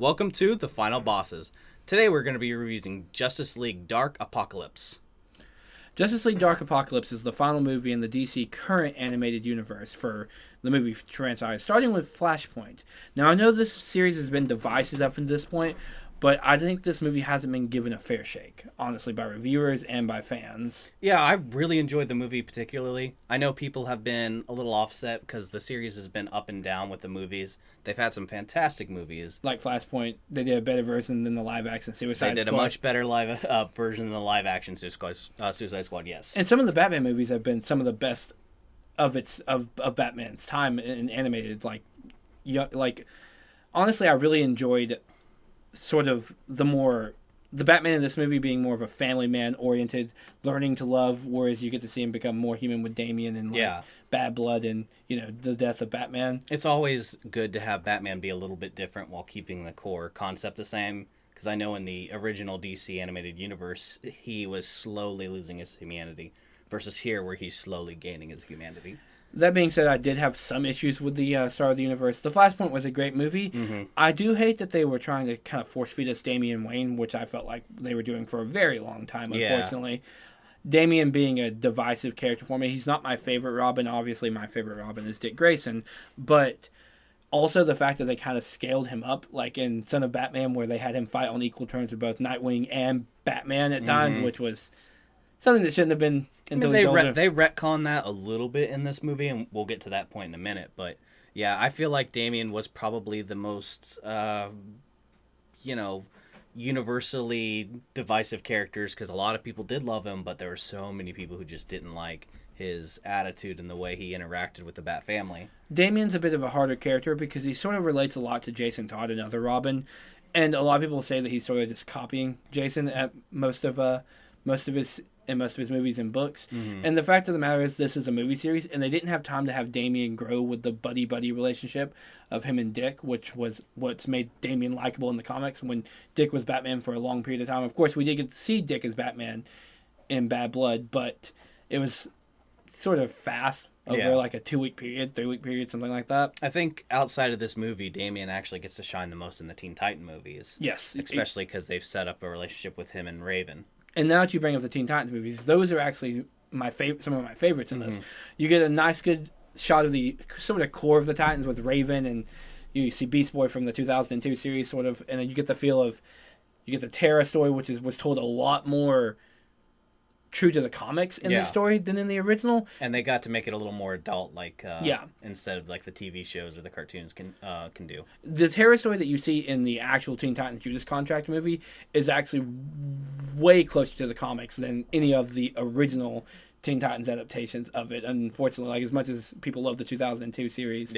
Welcome to The Final Bosses. Today we're going to be reviewing Justice League Dark Apocalypse. Justice League Dark Apocalypse is the final movie in the DC current animated universe for the movie franchise, starting with Flashpoint. Now, I know this series has been divisive up to this point, but I think this movie hasn't been given a fair shake, honestly, by reviewers and by fans. Yeah, I really enjoyed the movie particularly. I know people have been a little offset because the series has been up and down with the movies. They've had some fantastic movies. Like Flashpoint, they did a better version than the live-action Suicide Squad. They did a much better live version than the live-action Suicide Squad, yes. And some of the Batman movies have been some of the best of Batman's time in animated. Honestly, I really enjoyed sort of the Batman in this movie being more of a family man oriented, learning to love, whereas you get to see him become more human with Damian and Bad Blood and the death of Batman. It's always good to have Batman be a little bit different while keeping the core concept the same, because I know in the original DC animated universe he was slowly losing his humanity versus here where he's slowly gaining his humanity. That being said, I did have some issues with the Star of the Universe. The Flashpoint was a great movie. Mm-hmm. I do hate that they were trying to kind of force feed us Damian Wayne, which I felt like they were doing for a very long time, unfortunately. Damian being a divisive character for me. He's not my favorite Robin. Obviously, my favorite Robin is Dick Grayson. But also the fact that they kind of scaled him up, like in Son of Batman, where they had him fight on equal terms with both Nightwing and Batman at times, which was something that shouldn't have been until they retcon that a little bit in this movie, and we'll get to that point in a minute. But yeah, I feel like Damian was probably the most, universally divisive characters, because a lot of people did love him, but there were so many people who just didn't like his attitude and the way he interacted with the Bat family. Damian's a bit of a harder character because he sort of relates a lot to Jason Todd, another Robin, and a lot of people say that he's sort of just copying Jason at most of his movies and books. Mm-hmm. And the fact of the matter is, this is a movie series, and they didn't have time to have Damian grow with the buddy-buddy relationship of him and Dick, which was what's made Damian likable in the comics when Dick was Batman for a long period of time. Of course, we did get to see Dick as Batman in Bad Blood, but it was sort of fast over like a 2-week period, 3-week period, something like that. I think outside of this movie, Damian actually gets to shine the most in the Teen Titan movies. Yes. Especially because they've set up a relationship with him and Raven. And now that you bring up the Teen Titans movies, those are actually some of my favorites in this. You get a nice, good shot of the sort of core of the Titans with Raven, and you see Beast Boy from the 2002 series, sort of, and then you get the feel of, you get the Terra story, which was told a lot more true to the comics in this story than in the original. And they got to make it a little more adult, instead of like the TV shows or the cartoons can do. The Terra story that you see in the actual Teen Titans Judas Contract movie is actually way closer to the comics than any of the original Teen Titans adaptations of it. Unfortunately, like as much as people love the 2002 series,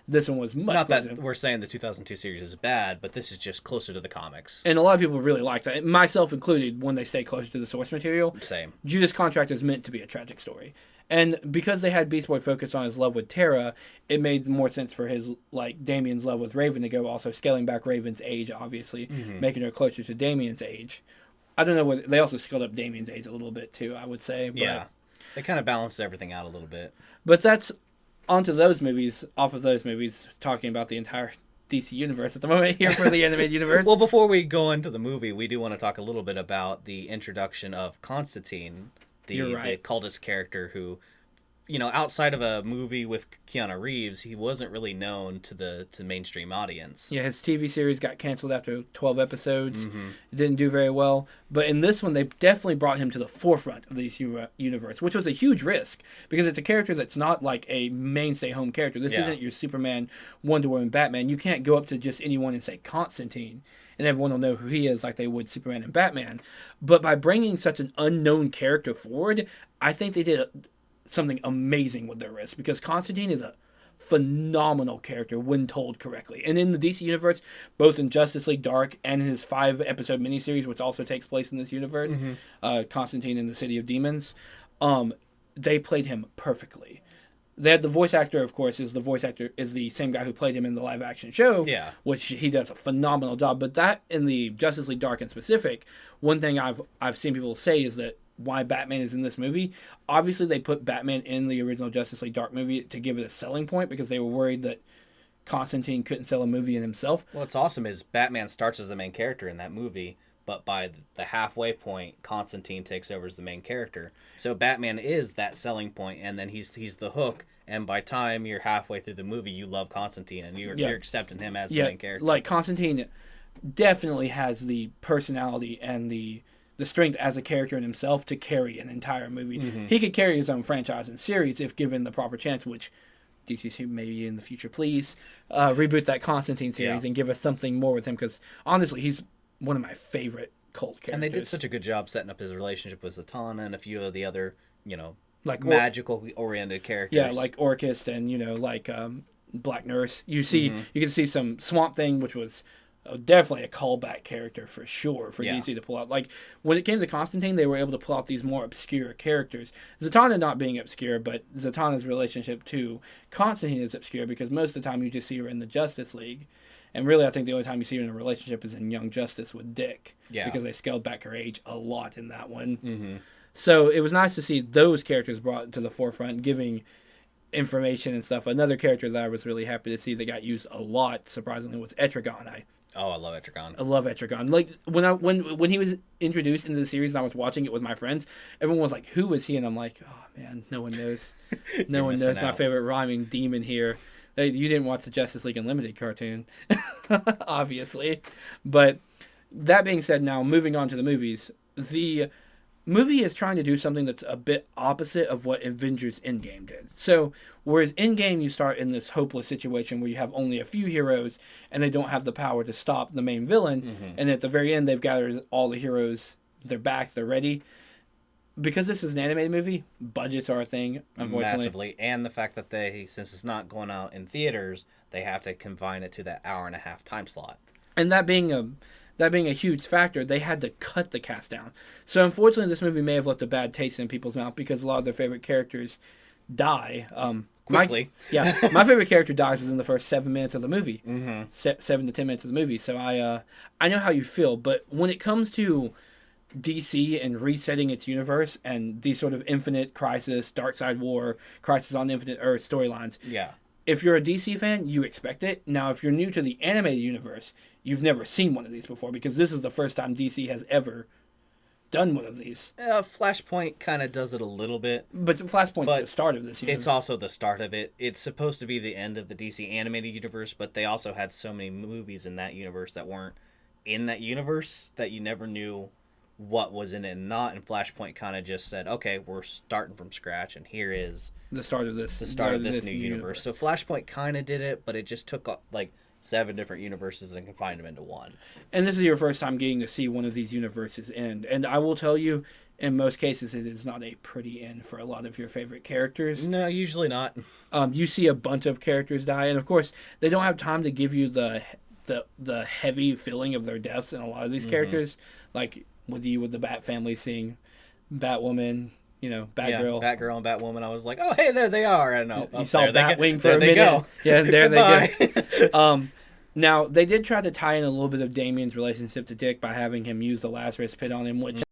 this one was much closer. Not that we're saying the 2002 series is bad, but this is just closer to the comics. And a lot of people really like that, myself included, when they stay closer to the source material. Same. Judas Contract is meant to be a tragic story. And because they had Beast Boy focus on his love with Terra, it made more sense for his, Damian's love with Raven to go, also scaling back Raven's age, obviously, making her closer to Damian's age. I don't know whether they also scaled up Damian's age a little bit too, I would say. But, they kind of balanced everything out a little bit. But that's onto those movies, off of those movies, talking about the entire DC universe at the moment here for the animated universe. Well, before we go into the movie, we do want to talk a little bit about the introduction of Constantine, the cultist character who, outside of a movie with Keanu Reeves, he wasn't really known to the mainstream audience. Yeah, his TV series got canceled after 12 episodes. It didn't do very well. But in this one, they definitely brought him to the forefront of the DC universe, which was a huge risk because it's a character that's not like a mainstay home character. This isn't your Superman, Wonder Woman, Batman. You can't go up to just anyone and say Constantine, and everyone will know who he is like they would Superman and Batman. But by bringing such an unknown character forward, I think they did something amazing with their risk, because Constantine is a phenomenal character when told correctly. And in the DC universe, both in Justice League Dark and in his 5-episode miniseries, which also takes place in this universe, Constantine in the City of Demons, they played him perfectly. They had the voice actor, of course, is the same guy who played him in the live action show, which he does a phenomenal job. But that in the Justice League Dark in specific, one thing I've seen people say is that why Batman is in this movie. Obviously, they put Batman in the original Justice League Dark movie to give it a selling point because they were worried that Constantine couldn't sell a movie in himself. What's awesome is Batman starts as the main character in that movie, but by the halfway point, Constantine takes over as the main character. So Batman is that selling point, and then he's the hook. And by time you're halfway through the movie, you love Constantine, and you're accepting him as the main character. Like Constantine definitely has the personality and the strength as a character in himself to carry an entire movie. Mm-hmm. He could carry his own franchise and series if given the proper chance, which DC maybe in the future, please reboot that Constantine series and give us something more with him, because honestly, he's one of my favorite cult characters. And they did such a good job setting up his relationship with Zatanna and a few of the other, like magical oriented characters. Yeah, like Orchis and like Black Nurse. You can see some Swamp Thing, which was definitely a callback character for sure for DC to pull out. Like when it came to Constantine, they were able to pull out these more obscure characters. Zatanna not being obscure, but Zatanna's relationship to Constantine is obscure because most of the time you just see her in the Justice League. And really, I think the only time you see her in a relationship is in Young Justice with Dick. Yeah. Because they scaled back her age a lot in that one. Mm-hmm. So it was nice to see those characters brought to the forefront, giving information and stuff. Another character that I was really happy to see that got used a lot, surprisingly, was Etrigan. I love Etrigan. I love Etrigan. Like when he was introduced into the series and I was watching it with my friends, everyone was like, "Who is he?" And I'm like, "Oh man, no one knows. No one knows my favorite rhyming demon here." You didn't watch the Justice League Unlimited cartoon, obviously. But that being said, now moving on to the movies, the movie is trying to do something that's a bit opposite of what Avengers Endgame did. So, whereas Endgame you start in this hopeless situation where you have only a few heroes and they don't have the power to stop the main villain, and at the very end they've gathered all the heroes, they're back, they're ready. Because this is an animated movie, budgets are a thing, unfortunately. Massively. And the fact that since it's not going out in theaters, they have to confine it to that hour-and-a-half time slot. And that being a huge factor, they had to cut the cast down. So unfortunately, this movie may have left a bad taste in people's mouth because a lot of their favorite characters die. Quickly. My favorite character dies within the first 7 minutes of the movie. 7 to 10 minutes of the movie. So I know how you feel, but when it comes to DC and resetting its universe and these sort of Infinite Crisis, Darkseid War, Crisis on Infinite Earth storylines. Yeah. If you're a DC fan, you expect it. Now, if you're new to the animated universe, you've never seen one of these before because this is the first time DC has ever done one of these. Flashpoint kind of does it a little bit. But Flashpoint is the start of this universe. It's also the start of it. It's supposed to be the end of the DC animated universe, but they also had so many movies in that universe that weren't in that universe that you never knew what was in it and not, and Flashpoint kind of just said, okay, we're starting from scratch and here is the start of this new universe. So Flashpoint kind of did it, but it just took like 7 different universes and combined them into one. And this is your first time getting to see one of these universes end, and I will tell you, in most cases it is not a pretty end for a lot of your favorite characters. No, usually not. You see a bunch of characters die, and of course they don't have time to give you the heavy feeling of their deaths in a lot of these characters, like with the Bat family seeing Batwoman, Batgirl. Yeah, Batgirl and Batwoman. I was like, oh, hey, there they are. I know. You saw Batwing for a minute. Go. Yeah, there they go. Now, they did try to tie in a little bit of Damian's relationship to Dick by having him use the Lazarus Pit on him, which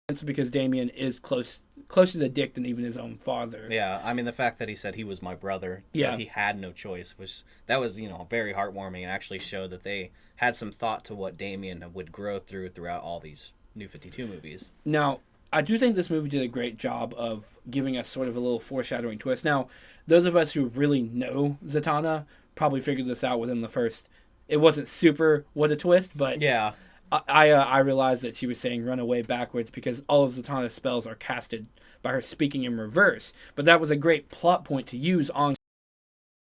is because Damian is closer to Dick than even his own father. Yeah, I mean, the fact that he said he was my brother, so he had no choice, was very heartwarming and actually showed that they had some thought to what Damian would grow throughout all these New 52 movies. Now, I do think this movie did a great job of giving us sort of a little foreshadowing twist. Now, those of us who really know Zatanna probably figured this out within the first. It wasn't super what a twist, but yeah, I realized that she was saying run away backwards because all of Zatanna's spells are casted by her speaking in reverse. But that was a great plot point to use on.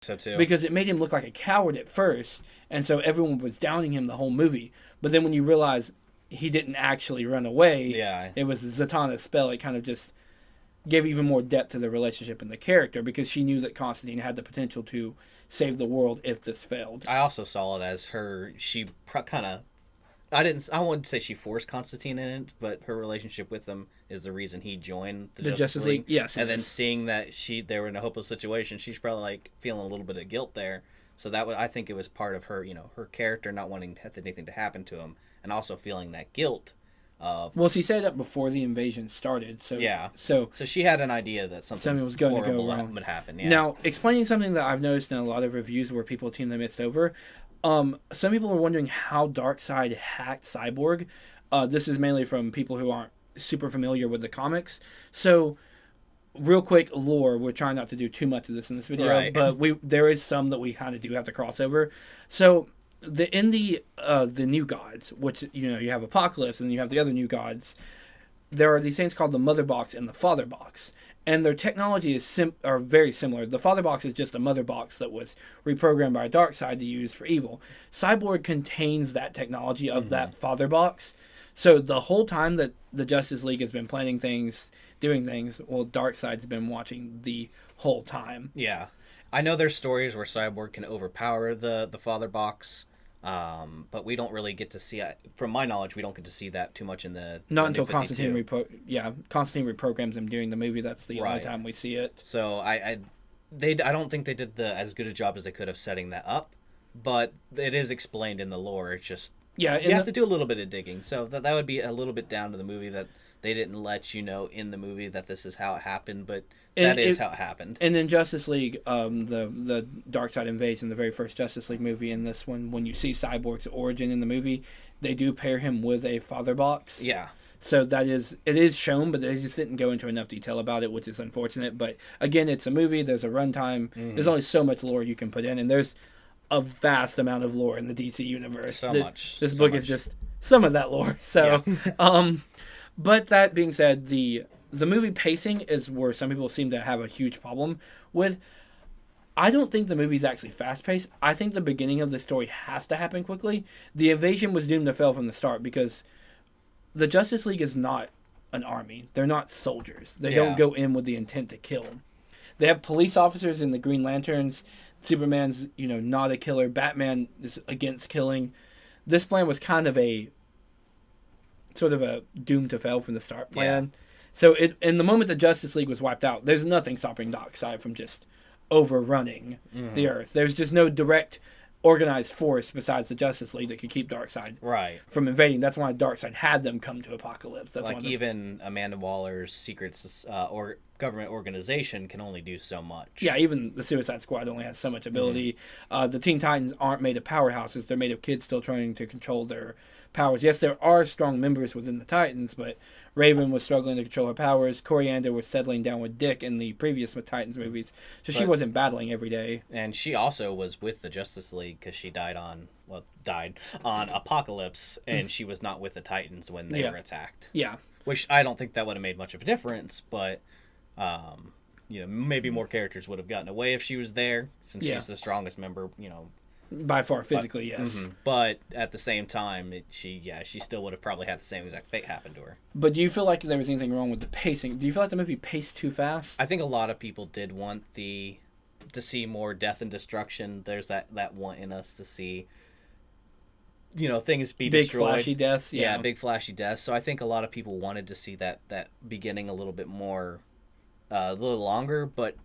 So too. Because it made him look like a coward at first, and so everyone was downing him the whole movie. But then when you realize he didn't actually run away, it was Zatanna's spell, it kind of just gave even more depth to the relationship and the character because she knew that Constantine had the potential to save the world if this failed. I also saw it as she kind of, I wouldn't say she forced Constantine in it, but her relationship with him is the reason he joined the Justice League. Yes, and then seeing that they were in a hopeless situation, she's probably like feeling a little bit of guilt there. So I think it was part of her, her character not wanting anything to happen to him, and also feeling that guilt Well, she said that before the invasion started. So yeah. So she had an idea that something was going to go wrong would happen. Yeah. Now, explaining something that I've noticed in a lot of reviews where people team the myths over, some people are wondering how Darkseid hacked Cyborg. This is mainly from people who aren't super familiar with the comics. So, real quick lore. We're trying not to do too much of this in this video, right. but there is some that we kind of do have to cross over. So, in the New Gods, which you have Apocalypse and you have the other New Gods, there are these things called the Mother Box and the Father Box, and their technology are very similar. The Father Box is just a mother box that was reprogrammed by Darkseid to use for evil. Cyborg contains that technology of that Father Box, so the whole time that the Justice League has been planning things, doing things, well, Darkseid's been watching the whole time. Yeah, I know there's stories where Cyborg can overpower the Father Box. But we don't really get to see, from my knowledge, we don't get to see that too much in the not until Constantine Constantine reprograms him during the movie. That's the only time we see it. So I don't think they did as good a job as they could of setting that up, but it is explained in the lore. It's just you have to do a little bit of digging. So that would be a little bit down to the movie that they didn't let you know in the movie that this is how it happened, but that is how it happened. And in Justice League, the Darkseid invades in the very first Justice League movie. In this one, when you see Cyborg's origin in the movie, they do pair him with a Father Box. Yeah. So it is shown, but they just didn't go into enough detail about it, which is unfortunate. But again, it's a movie. There's a runtime. Mm-hmm. There's only so much lore you can put in, and there's a vast amount of lore in the DC universe. This book is just some of that lore. So, yeah. But that being said, the movie pacing is where some people seem to have a huge problem with. I don't think the movie's actually fast-paced. I think the beginning of the story has to happen quickly. The invasion was doomed to fail from the start because the Justice League is not an army. They're not soldiers. They don't go in with the intent to kill. They have police officers in the Green Lanterns. Superman's, not a killer. Batman is against killing. This plan was kind of a sort of a doomed to fail from the start plan. Yeah. So in the moment the Justice League was wiped out, there's nothing stopping Darkseid from just overrunning the Earth. There's just no direct organized force besides the Justice League that could keep Darkseid from invading. That's why Darkseid had them come to Apocalypse. That's like even Amanda Waller's secret or government organization can only do so much. Yeah, even the Suicide Squad only has so much ability. The Teen Titans aren't made of powerhouses. They're made of kids still trying to control their powers. Yes, there are strong members within the Titans, but Raven was struggling to control her powers. Coriander was settling down with Dick in the previous Titans movies, so she wasn't battling every day. And she also was with the Justice League because she died on Apocalypse, and she was not with the Titans when they were attacked. Yeah. Which I don't think that would have made much of a difference, but maybe more characters would have gotten away if she was there, since she's the strongest member, By far, physically, yes. Mm-hmm. But at the same time, she still would have probably had the same exact fate happen to her. But do you feel like there was anything wrong with the pacing? Do you feel like the movie paced too fast? I think a lot of people did want to see more death and destruction. There's that want in us to see, things be big destroyed. Big flashy deaths. Yeah, big flashy deaths. So I think a lot of people wanted to see that beginning a little bit more, a little longer. But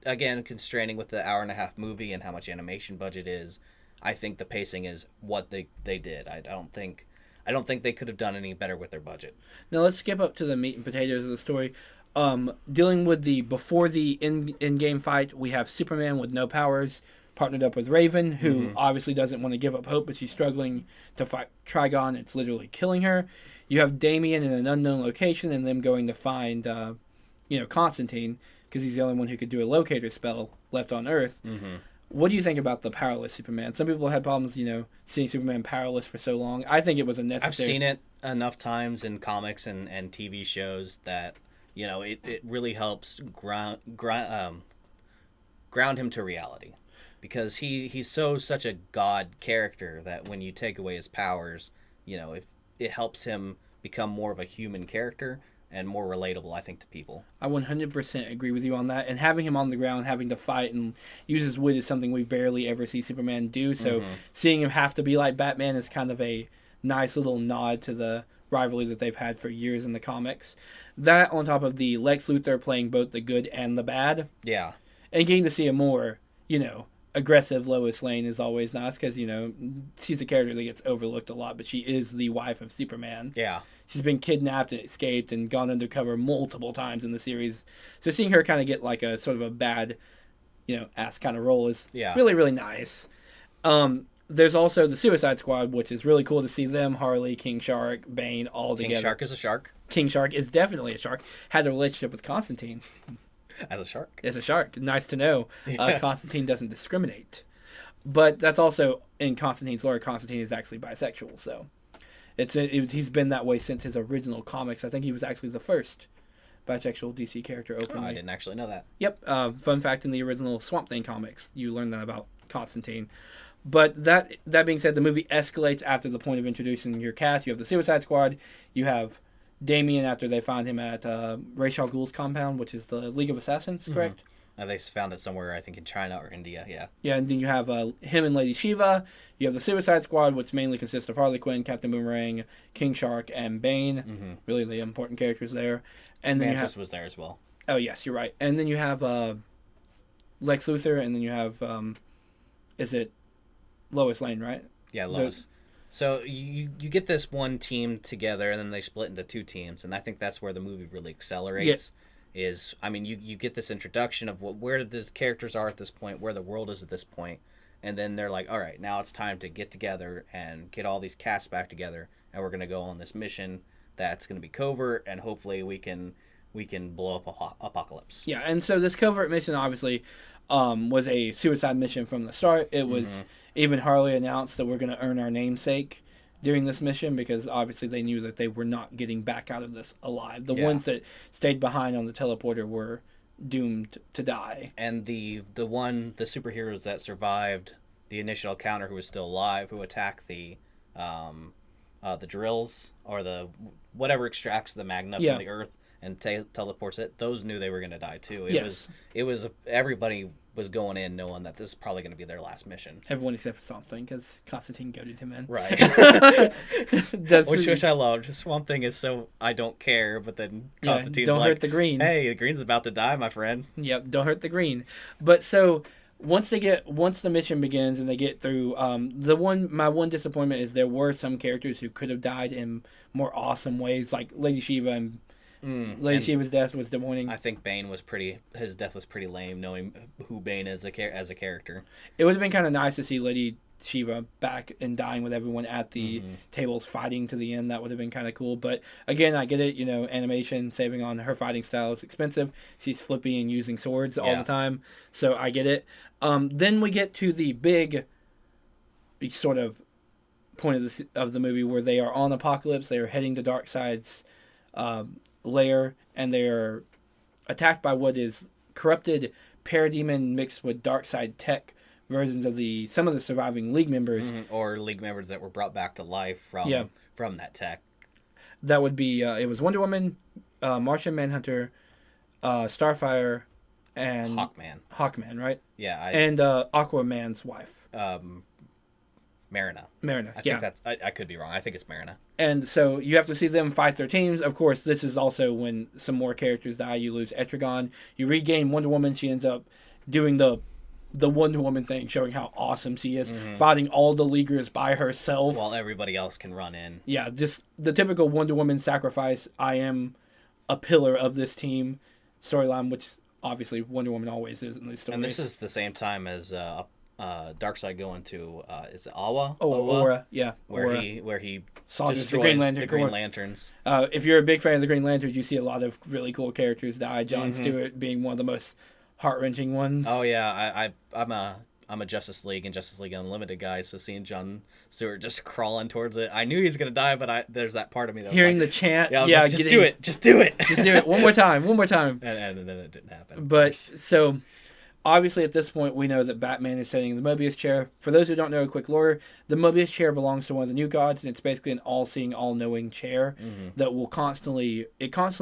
again, constraining with the hour-and-a-half movie and how much animation budget is, I think the pacing is what they did. I don't think they could have done any better with their budget. Now let's skip up to the meat and potatoes of the story. Dealing with before the in-game fight, we have Superman with no powers, partnered up with Raven, who obviously doesn't want to give up hope, but she's struggling to fight Trigon. It's literally killing her. You have Damian in an unknown location, and them going to find, Constantine, because he's the only one who could do a locator spell left on Earth. Mm-hmm. What do you think about the powerless Superman? Some people had problems, seeing Superman powerless for so long. I think it was unnecessary. I've seen it enough times in comics and TV shows that, it really helps ground him to reality. Because he's such a god character that when you take away his powers, if it helps him become more of a human character and more relatable, I think, to people. I 100% agree with you on that. And having him on the ground, having to fight and use his wit is something we barely ever see Superman do. So seeing him have to be like Batman is kind of a nice little nod to the rivalry that they've had for years in the comics. That on top of the Lex Luthor playing both the good and the bad. Yeah. And getting to see a more, aggressive Lois Lane is always nice because, she's a character that gets overlooked a lot, but she is the wife of Superman. Yeah. She's been kidnapped and escaped and gone undercover multiple times in the series. So seeing her kind of get like a sort of a bad, ass kind of role is really, really nice. There's also the Suicide Squad, which is really cool to see them, Harley, King Shark, Bane, all together. King Shark is a shark. King Shark is definitely a shark. Had a relationship with Constantine. As a shark? As a shark. Nice to know. Yeah. Constantine doesn't discriminate. But that's also, in Constantine's lore, Constantine is actually bisexual, so... he's been that way since his original comics. I think he was actually the first bisexual DC character openly. Oh, I didn't actually know that. Yep. Fun fact, in the original Swamp Thing comics, you learn that about Constantine. But that being said, the movie escalates after the point of introducing your cast. You have the Suicide Squad. You have Damian after they find him at Ra's al Ghul's compound, which is the League of Assassins, correct? Mm-hmm. They found it somewhere, I think, in China or India, yeah. Yeah, and then you have him and Lady Shiva. You have the Suicide Squad, which mainly consists of Harley Quinn, Captain Boomerang, King Shark, and Bane. Mm-hmm. Really the important characters there. And then Mantis was there as well. Oh, yes, you're right. And then you have Lex Luthor, and then you have, is it Lois Lane, right? Yeah, Lois. So you get this one team together, and then they split into two teams, and I think that's where the movie really accelerates. Yeah. You get this introduction of where these characters are at this point, where the world is at this point, and then they're like, all right, now it's time to get together and get all these casts back together, and we're going to go on this mission that's going to be covert, and hopefully we can blow up Apocalypse. Yeah, and so this covert mission obviously was a suicide mission from the start. It was even Harley announced that we're going to earn our namesake during this mission because obviously they knew that they were not getting back out of this alive. The ones that stayed behind on the teleporter were doomed to die. And the superheroes that survived the initial encounter, who was still alive, who attacked the drills or the whatever extracts the magna from the earth and teleports it, those knew they were going to die too. It was everybody was going in knowing that this is probably going to be their last mission. Everyone except for Swamp Thing, because Constantine goaded him in. Right. Which I loved. Swamp Thing is so I don't care, but then Constantine's don't hurt the green. Hey, the green's about to die, my friend. Yep, don't hurt the green. But so once the mission begins and they get through, my one disappointment is there were some characters who could have died in more awesome ways, like Lady Shiva and Lady Shiva's death was disappointing. I think his death was pretty lame, knowing who Bane is as a character. It would have been kind of nice to see Lady Shiva back and dying with everyone at the tables fighting to the end. That would have been kind of cool. But again, I get it. Animation, saving on her fighting style is expensive. She's flippy and using swords all the time. So I get it. Then we get to the big sort of point of the movie where they are on Apocalypse. They are heading to Darkseid's lair, and they are attacked by what is corrupted parademon mixed with Darkseid tech versions of some of the surviving League members, or League members that were brought back to life from that tech. That would be it was Wonder Woman, Martian Manhunter, Starfire, and Hawkman, right? Yeah, and Aquaman's wife. Marina. I think that's... I could be wrong. I think it's Marina. And so you have to see them fight their teams. Of course, this is also when some more characters die. You lose Etrigan. You regain Wonder Woman. She ends up doing the Wonder Woman thing, showing how awesome she is, fighting all the Leaguers by herself. While everybody else can run in. Yeah, just the typical Wonder Woman sacrifice. I am a pillar of this team storyline, which obviously Wonder Woman always is in these stories. And this is the same time as... Darkseid going to is it Awa? Aura, yeah. Where he destroys the Green Lanterns. If you're a big fan of the Green Lanterns, you see a lot of really cool characters die. John Stewart being one of the most heart-wrenching ones. Oh yeah, I'm a Justice League and Justice League Unlimited guy, so seeing John Stewart just crawling towards it, I knew he was gonna die, but there's that part of me that hearing was the chant, just do it, just do it, one more time, and then it didn't happen. But so. Obviously, at this point, we know that Batman is sitting in the Mobius chair. For those who don't know, a quick lore, the Mobius chair belongs to one of the new gods, and it's basically an all-seeing, all-knowing chair that will constantly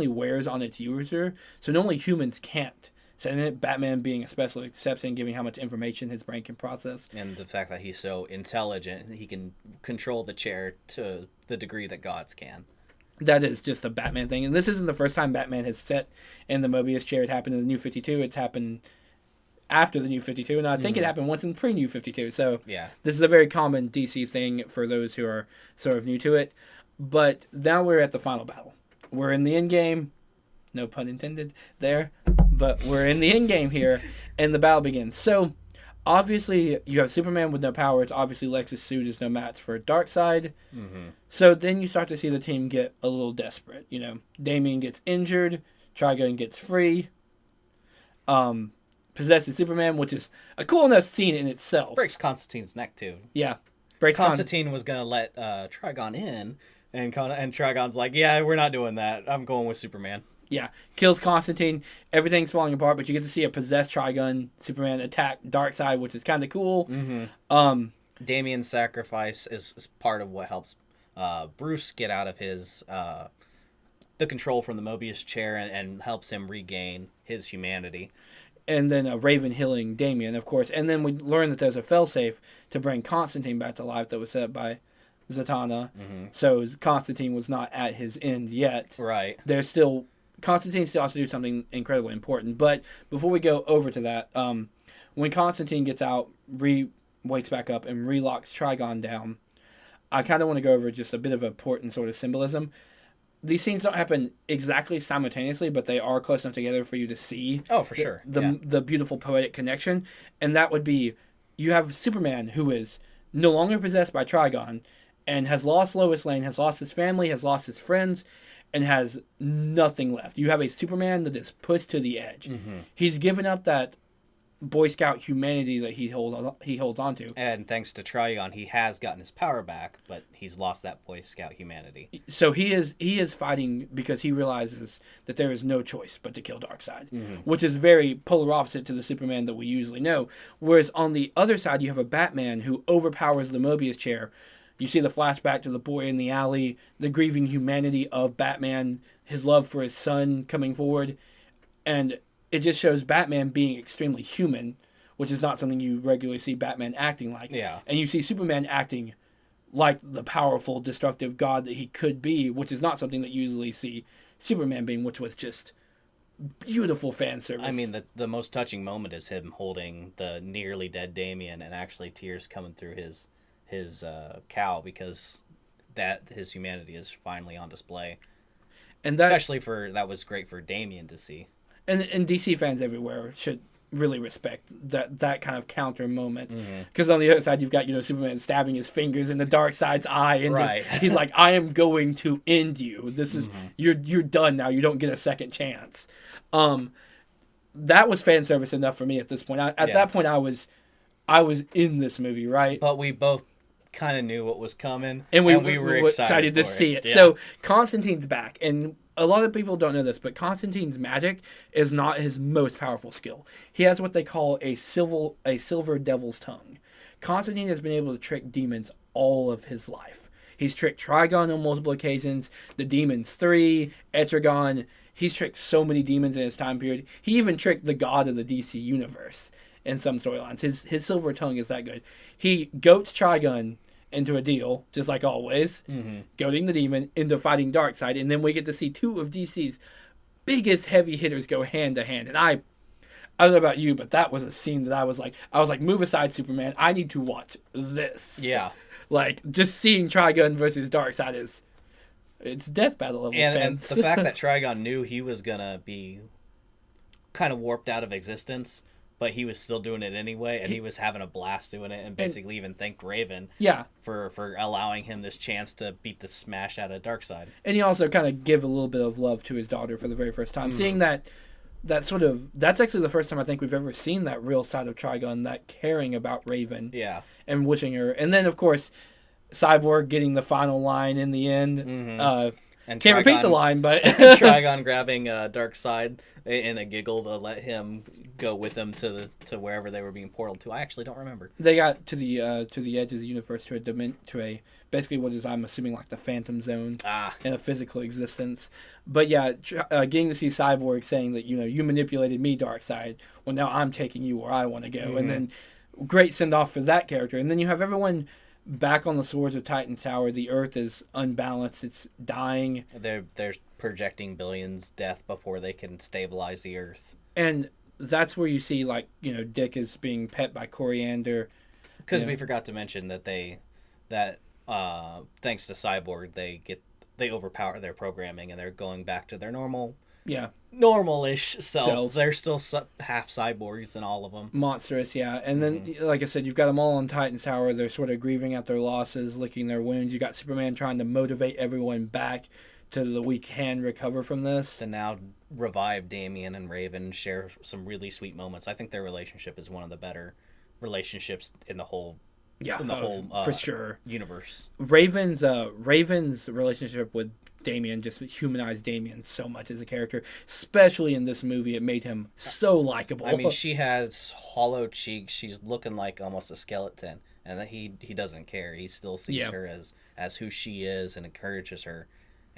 wears on its user, so normally humans can't. So in it, Batman being a special exception, given how much information his brain can process. And the fact that he's so intelligent, he can control the chair to the degree that gods can. That is just a Batman thing. And this isn't the first time Batman has sat in the Mobius chair. It happened in the New 52. It's happened... after the New 52, and I think it happened once in pre-New 52. So yeah, this is a very common DC thing for those who are sort of new to it. But now we're at the final battle. We're in the end game. No pun intended there. But we're in the end game here, and the battle begins. So obviously, you have Superman with no powers. Obviously, Lex's suit is no match for Darkseid. Mm-hmm. So then you start to see the team get a little desperate. You know, Damian gets injured. Trigon gets free. Possesses Superman, which is a cool enough scene in itself. Breaks Constantine's neck, too. Yeah. Constantine was going to let Trigon in, and Trigon's like, yeah, we're not doing that. I'm going with Superman. Yeah. Kills Constantine. Everything's falling apart, but you get to see a possessed Trigon Superman attack Darkseid, which is kind of cool. Mm-hmm. Damian's sacrifice is part of what helps Bruce get out of his the control from the Mobius chair and helps him regain his humanity. And then Raven healing Damian, of course. And then we learn that there's a failsafe to bring Constantine back to life that was set up by Zatanna. Mm-hmm. So Constantine was not at his end yet. Right. Constantine still has to do something incredibly important. But before we go over to that, when Constantine gets out, wakes back up, and relocks Trigon down, I kind of want to go over just a bit of important sort of symbolism. These scenes don't happen exactly simultaneously, but they are close enough together for you to see. Oh, for sure. The beautiful poetic connection. And that would be, you have Superman, who is no longer possessed by Trigon, and has lost Lois Lane, has lost his family, has lost his friends, and has nothing left. You have a Superman that is pushed to the edge. Mm-hmm. He's given up that Boy Scout humanity that he holds on to. And thanks to Trigon, he has gotten his power back, but he's lost that Boy Scout humanity. So he is fighting because he realizes that there is no choice but to kill Darkseid, which is very polar opposite to the Superman that we usually know. Whereas on the other side, you have a Batman who overpowers the Mobius chair. You see the flashback to the boy in the alley, the grieving humanity of Batman, his love for his son coming forward, and it just shows Batman being extremely human, which is not something you regularly see Batman acting like. Yeah. And you see Superman acting like the powerful, destructive god that he could be, which is not something that you usually see Superman being, which was just beautiful fan service. I mean, the most touching moment is him holding the nearly dead Damian and actually tears coming through his cowl because that his humanity is finally on display. And that was great for Damian to see. And DC fans everywhere should really respect that kind of counter moment. Because on the other side, you've got Superman stabbing his fingers in the Darkseid's eye, and he's like, "I am going to end you. This is you're done now. You don't get a second chance." That was fan service enough for me at this point. At that point, I was in this movie, right? But we both kind of knew what was coming, and we were excited to see it. Yeah. So Constantine's back, and a lot of people don't know this, but Constantine's magic is not his most powerful skill. He has what they call a silver devil's tongue. Constantine has been able to trick demons all of his life. He's tricked Trigon on multiple occasions, the Demons 3, Etrigan. He's tricked so many demons in his time period. He even tricked the god of the DC universe in some storylines. His silver tongue is that good. He goats Trigon into a deal, just like always, goading the demon into fighting Darkseid, and then we get to see two of DC's biggest heavy hitters go hand to hand. And I don't know about you, but that was a scene that I was like, move aside, Superman. I need to watch this. Yeah, like just seeing Trigon versus Darkseid it's death battle level. And the fact that Trigon knew he was gonna be kind of warped out of existence, but he was still doing it anyway, and he was having a blast doing it, and basically even thanked Raven for allowing him this chance to beat the smash out of Darkseid. And he also kind of give a little bit of love to his daughter for the very first time. Seeing that's actually the first time I think we've ever seen that real side of Trigon, that caring about Raven. Yeah. And wishing her. And then, of course, Cyborg getting the final line in the end. And can't repeat the line, but Trigon grabbing Darkseid in a giggle to let him go with him to wherever they were being portaled to. I actually don't remember. They got to the edge of the universe to a basically what is, I'm assuming, like the Phantom Zone in a physical existence. But yeah, getting to see Cyborg saying that you manipulated me, Darkseid. Well, now I'm taking you where I want to go, and then great send off for that character. And then you have everyone back on the Swords of Titan Tower. The Earth is unbalanced. It's dying. They're projecting billions death before they can stabilize the Earth. And that's where you see, like, you know, Dick is being pet by Coriander. Because we forgot to mention that thanks to Cyborg, they overpower their programming and they're going back to their normal-ish self. They're still half cyborgs in all of them. Monstrous, yeah. And then, like I said, you've got them all on Titan Tower. They're sort of grieving at their losses, licking their wounds. You got Superman trying to motivate everyone back to the we can recover from this. To now revive Damian and Raven, share some really sweet moments. I think their relationship is one of the better relationships in the whole for sure universe. Raven's relationship with Damian just humanized Damian so much as a character, especially in this movie. It made him so likable. I mean, she has hollow cheeks. She's looking like almost a skeleton, and that he doesn't care. He still sees her as who she is and encourages her.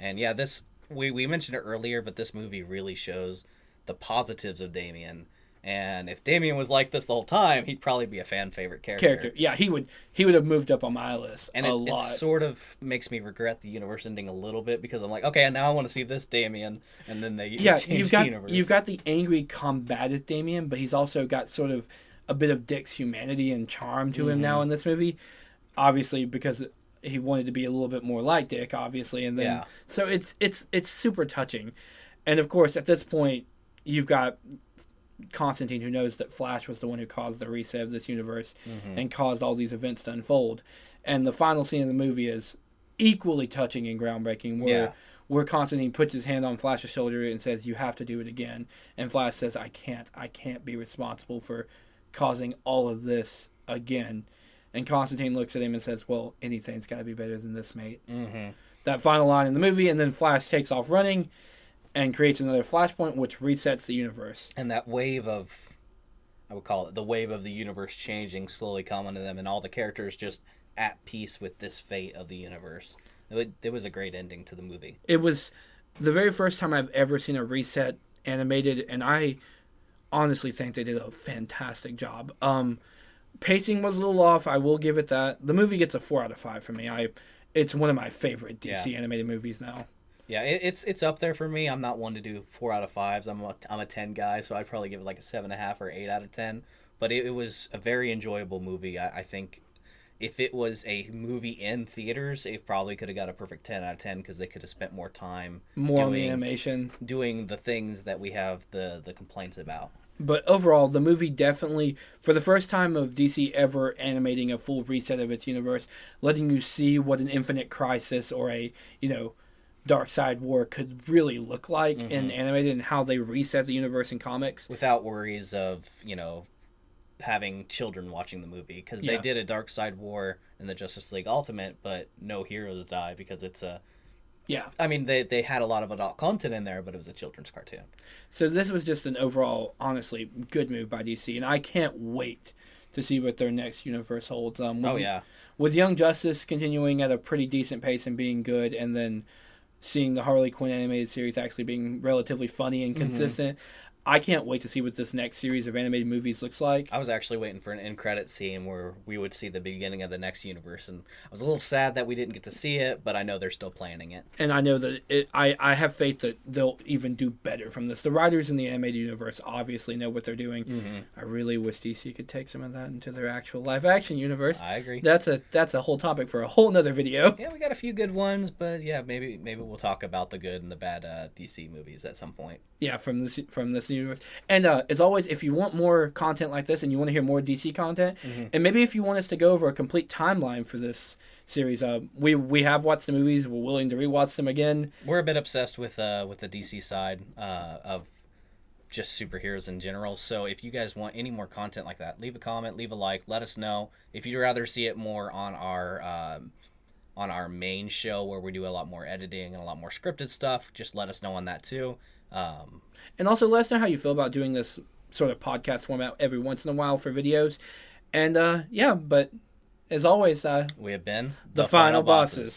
And yeah, this we mentioned it earlier, but this movie really shows the positives of Damian. And if Damian was like this the whole time, he'd probably be a fan favorite character. Yeah, he would have moved up on my list and it sort of makes me regret the universe ending a little bit, because I'm like, okay, now I want to see this Damian, and then they change the universe. You've got the angry, combative Damian, but he's also got sort of a bit of Dick's humanity and charm to him now in this movie. Obviously, because he wanted to be a little bit more like Dick, obviously, and then so it's super touching. And of course, at this point, you've got Constantine, who knows that Flash was the one who caused the reset of this universe and caused all these events to unfold. And the final scene of the movie is equally touching and groundbreaking, where Constantine puts his hand on Flash's shoulder and says, "You have to do it again." And Flash says, I can't be responsible for causing all of this again." And Constantine looks at him and says, "Well, anything's got to be better than this, mate." That final line in the movie, and then Flash takes off running and creates another flashpoint, which resets the universe. And that wave of, I would call it the wave of the universe changing, slowly coming to them, and all the characters just at peace with this fate of the universe. It was a great ending to the movie. It was the very first time I've ever seen a reset animated, and I honestly think they did a fantastic job. Pacing was a little off, I will give it that. The movie gets a 4 out of 5 for me. It's one of my favorite DC animated movies now. Yeah, it's up there for me. I'm not one to do 4 out of 5s. I'm a 10 guy, so I'd probably give it like a 7.5 or 8 out of 10. But it was a very enjoyable movie. I think if it was a movie in theaters, it probably could have got a perfect 10 out of 10, because they could have spent more time on the animation, doing the things that we have the complaints about. But overall, the movie definitely, for the first time of DC ever animating a full reset of its universe, letting you see what an Infinite Crisis or a, Darkseid War could really look like in animated, and how they reset the universe in comics. Without worries of, having children watching the movie, because they did a Darkseid War in the Justice League Ultimate, but no heroes die because it's a... Yeah. I mean, they had a lot of adult content in there, but it was a children's cartoon. So this was just an overall, honestly, good move by DC, and I can't wait to see what their next universe holds. With Young Justice continuing at a pretty decent pace and being good, and then seeing the Harley Quinn animated series actually being relatively funny and consistent, I can't wait to see what this next series of animated movies looks like. I was actually waiting for an end credit scene where we would see the beginning of the next universe, and I was a little sad that we didn't get to see it, but I know they're still planning it. And I know that I have faith that they'll even do better from this. The writers in the animated universe obviously know what they're doing. I really wish DC could take some of that into their actual live action universe. I agree. That's a whole topic for a whole nother video. Yeah, we got a few good ones, but yeah, maybe we'll talk about the good and the bad DC movies at some point. Yeah, from this universe. And as always, if you want more content like this and you want to hear more DC content, and maybe if you want us to go over a complete timeline for this series, we have watched the movies. We're willing to rewatch them again. We're a bit obsessed with the DC side of just superheroes in general. So if you guys want any more content like that, leave a comment, leave a like, let us know. If you'd rather see it more on our main show, where we do a lot more editing and a lot more scripted stuff, just let us know on that too. And also let us know how you feel about doing this sort of podcast format every once in a while for videos. And but as always, we have been the Final Bosses.